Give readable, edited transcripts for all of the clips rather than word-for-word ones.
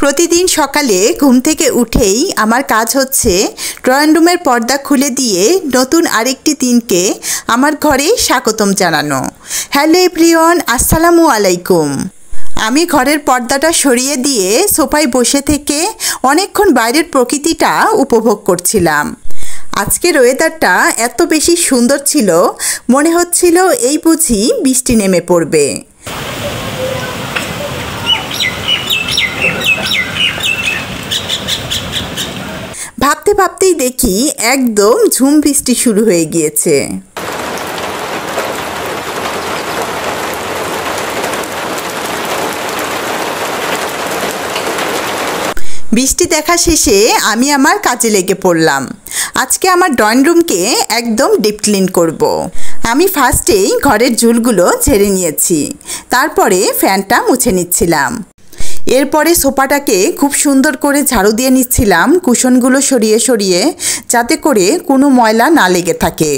প্রতিদিন সকালে ঘুম থেকে উঠেই আমার কাজ হচ্ছে ড্রয়িং রুমের পর্দা খুলে দিয়ে নতুন আরেকটি দিনকে আমার ঘরে স্বাগতম জানানো। হ্যালো এভরিওয়ান, আসসালামু আলাইকুম। আমি ঘরের পর্দাটা সরিয়ে দিয়ে সোফায় বসে থেকে অনেকক্ষণ বাইরের প্রকৃতিটা উপভোগ করছিলাম। আজকের ওয়েদারটা এত বেশি সুন্দর ছিল, মনে হচ্ছিল এই বুঝি বৃষ্টি নেমে পড়বে। ভাবতে ভাবতেই দেখি একদম ঝুম বৃষ্টি শুরু হয়ে গিয়েছে। বৃষ্টি দেখা শেষে আমি আমার কাজে লেগে পড়লাম। আজকে আমার ড্রয়িং রুমকে একদম ডিপ ক্লিন করব। আমি ফার্স্টেই ঘরের ঝুলগুলো ঝেড়ে নিয়েছি, তারপরে ফ্যানটা মুছে নিচ্ছিলাম। এরপরে সোফাটাকে খুব সুন্দর করে ঝাড়ু দিয়ে নিচ্ছিলাম, কুশনগুলো সরিয়ে সরিয়ে, যাতে করে কোনো ময়লা না লেগে থাকে।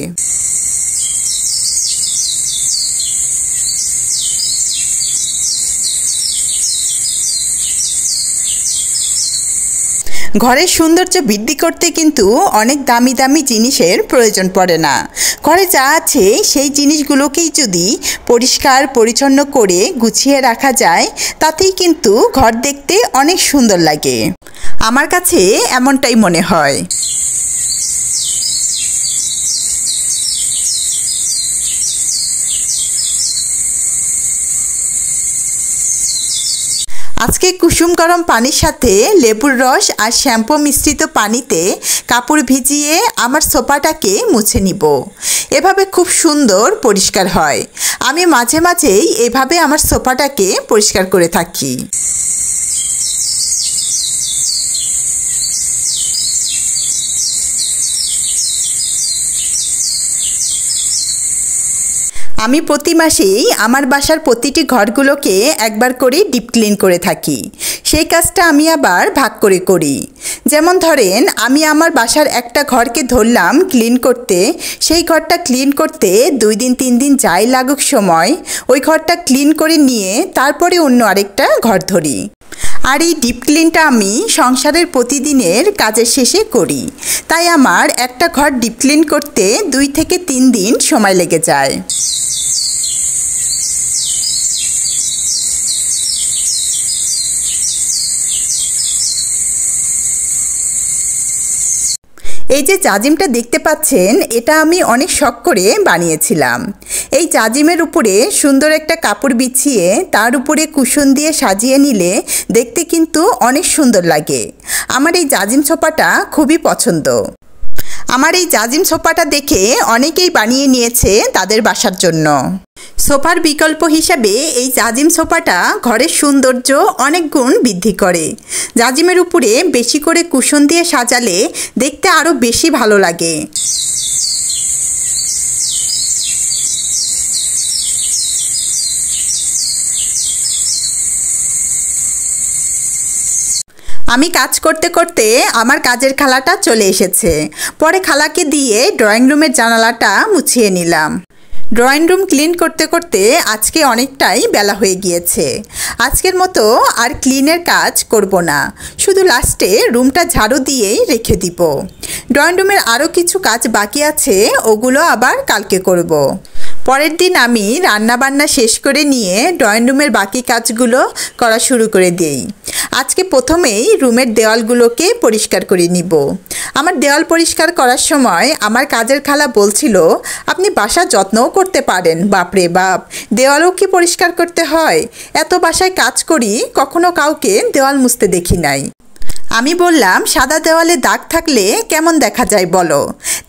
ঘরের সৌন্দর্য বৃদ্ধি করতে কিন্তু অনেক দামি দামি জিনিসের প্রয়োজন পড়ে না। ঘরে যা আছে সেই জিনিসগুলোকেই যদি পরিষ্কার পরিচ্ছন্ন করে গুছিয়ে রাখা যায়, তাতেই কিন্তু ঘর দেখতে অনেক সুন্দর লাগে। আমার কাছে এমনটাই মনে হয়। আজকে কুসুম গরম পানির সাথে লেবুর রস আর শ্যাম্পু মিশ্রিত পানিতে কাপড় ভিজিয়ে আমার সোফাটাকে মুছে নিব। এভাবে খুব সুন্দর পরিষ্কার হয়। আমি মাঝে মাঝেই এভাবে আমার সোফাটাকে পরিষ্কার করে থাকি। আমি প্রতি মাসেই আমার বাসার প্রতিটি ঘরগুলোকে একবার করে ডিপ ক্লিন করে থাকি। সেই কাজটা আমি আবার ভাগ করে করি। যেমন ধরেন, আমি আমার বাসার একটা ঘরকে ধরলাম ক্লিন করতে। সেই ঘরটা ক্লিন করতে 2 দিন 3 দিন যাই লাগুক সময়, ওই ঘরটা ক্লিন করে নিয়ে তারপরে অন্য আরেকটা ঘর ধরি। আর এই ডিপ ক্লিনটা আমি সংসারের প্রতিদিনের কাজের শেষে করি। তাই আমার একটা ঘর ডিপ ক্লিন করতে 2 থেকে 3 দিন সময় লেগে যায়। এই যে জাজিমটা দেখতে পাচ্ছেন, এটা আমি অনেক শখ করে বানিয়েছিলাম। এই জাজিমের উপরে সুন্দর একটা কাপড় বিছিয়ে তার উপরে কুশন দিয়ে সাজিয়ে নিলে দেখতে কিন্তু অনেক সুন্দর লাগে। আমার এই জাজিম সোফাটা খুবই পছন্দ। আমার এই জাজিম সোফাটা দেখে অনেকেই বানিয়ে নিয়েছে তাদের বাসার জন্য। সোফার বিকল্প হিসাবে এই জাজিম সোফাটা ঘরের সৌন্দর্য অনেক গুণ বৃদ্ধি করে। জাজিমের উপরে বেশি করে কুশন দিয়ে সাজালে দেখতে আরও বেশি ভালো লাগে। আমি কাজ করতে করতে আমার কাজের খালাটা চলে এসেছে। পরে খালাকে দিয়ে ড্রয়িং রুমের জানালাটা মুছিয়ে নিলাম। ড্রয়িং রুম ক্লিন করতে করতে আজকে অনেকটাই বেলা হয়ে গিয়েছে। আজকের মতো আর ক্লিনের কাজ করব না, শুধু লাস্টে রুমটা ঝাড়ু দিয়েই রেখে দিব। ড্রয়িং রুমের আরও কিছু কাজ বাকি আছে, ওগুলো আবার কালকে করব। পরের দিন আমি রান্নাবান্না শেষ করে নিয়ে ড্রয়িং রুমের বাকি কাজগুলো করা শুরু করে দিই। আজকে প্রথমেই রুমের দেওয়ালগুলোকে পরিষ্কার করে নিব। আমার দেওয়াল পরিষ্কার করার সময় আমার কাজের খালা বলছিল, আপনি বাসা যত্নও করতে পারেন। বাপরে বাপ, দেওয়ালও কি পরিষ্কার করতে হয়? এত বাসায় কাজ করি, কখনো কাউকে দেওয়াল মুছতে দেখি নাই। আমি বললাম, সাদা দেওয়ালে দাগ থাকলে কেমন দেখা যায় বলো?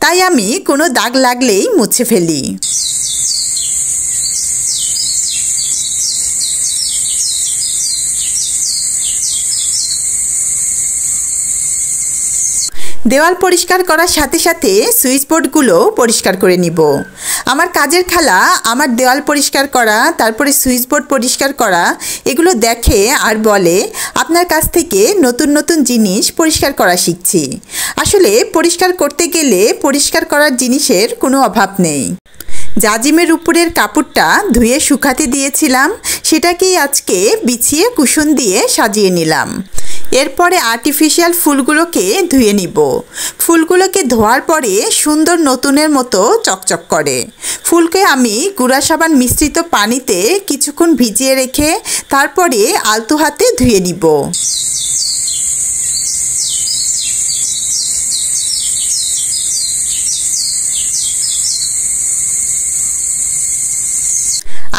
তাই আমি কোনো দাগ লাগলেই মুছে ফেলি। দেওয়াল পরিষ্কার করার সাথে সাথে সুইচ বোর্ডগুলো পরিষ্কার করে নিব। আমার কাজের খালা আমার দেওয়াল পরিষ্কার করা, তারপরে সুইচ বোর্ড পরিষ্কার করা, এগুলো দেখে আর বলে, আপনার কাছ থেকে নতুন নতুন জিনিস পরিষ্কার করা শিখছি। আসলে পরিষ্কার করতে গেলে পরিষ্কার করার জিনিসের কোনো অভাব নেই। জাজিমের উপরের কাপড়টা ধুয়ে শুকাতে দিয়েছিলাম, সেটাকেই আজকে বিছিয়ে কুশন দিয়ে সাজিয়ে নিলাম। এরপরে আর্টিফিশিয়াল ফুলগুলোকে ধুয়ে নিব। ফুলগুলোকে ধোয়ার পরে সুন্দর নতুনের মতো চকচক করে। ফুলকে আমি গুঁড়া সাবান মিশ্রিত পানিতে কিছুক্ষণ ভিজিয়ে রেখে তারপরে আলতো হাতে ধুয়ে নিব।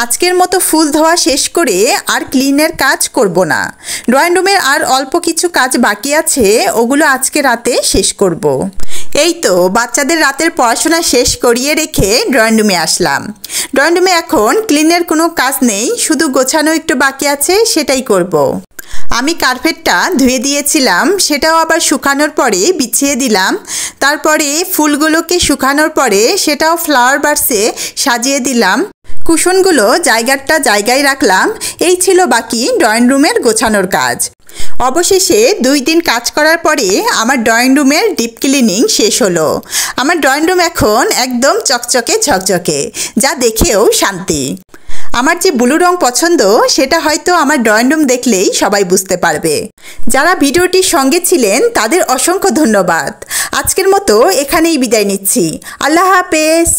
আজকের মতো ফুল ধোয়া শেষ করে আর ক্লিনের কাজ করব না। ড্রয়িং রুমের আর অল্প কিছু কাজ বাকি আছে, ওগুলো আজকে রাতে শেষ করব। এই তো বাচ্চাদের রাতের পড়াশোনা শেষ করিয়ে রেখে ড্রয়িং রুমে আসলাম। ড্রয়িং রুমে এখন ক্লিনের কোনো কাজ নেই, শুধু গোছানো একটু বাকি আছে, সেটাই করব। আমি কার্পেটটা ধুয়ে দিয়েছিলাম, সেটাও আবার শুকানোর পরে বিছিয়ে দিলাম। তারপরে ফুলগুলোকে শুকানোর পরে সেটাও ফ্লাওয়ার ভাসে সাজিয়ে দিলাম। কুশনগুলো জায়গায় রাখলাম। এই ছিল বাকি ড্রয়িং রুমের গোছানোর কাজ। অবশেষে 2 দিন কাজ করার পরে আমার ড্রয়িং রুমের ডিপ ক্লিনিং শেষ হলো। আমার ড্রয়িং রুম এখন একদম চকচকে ঝকঝকে, যা দেখেও শান্তি। আমার যে ব্লু রং পছন্দ সেটা হয়তো আমার ড্রয়িং রুম দেখলেই সবাই বুঝতে পারবে। যারা ভিডিওটির সঙ্গে ছিলেন তাদের অসংখ্য ধন্যবাদ। আজকের মতো এখানেই বিদায় নিচ্ছি। আল্লাহ হাফেজ।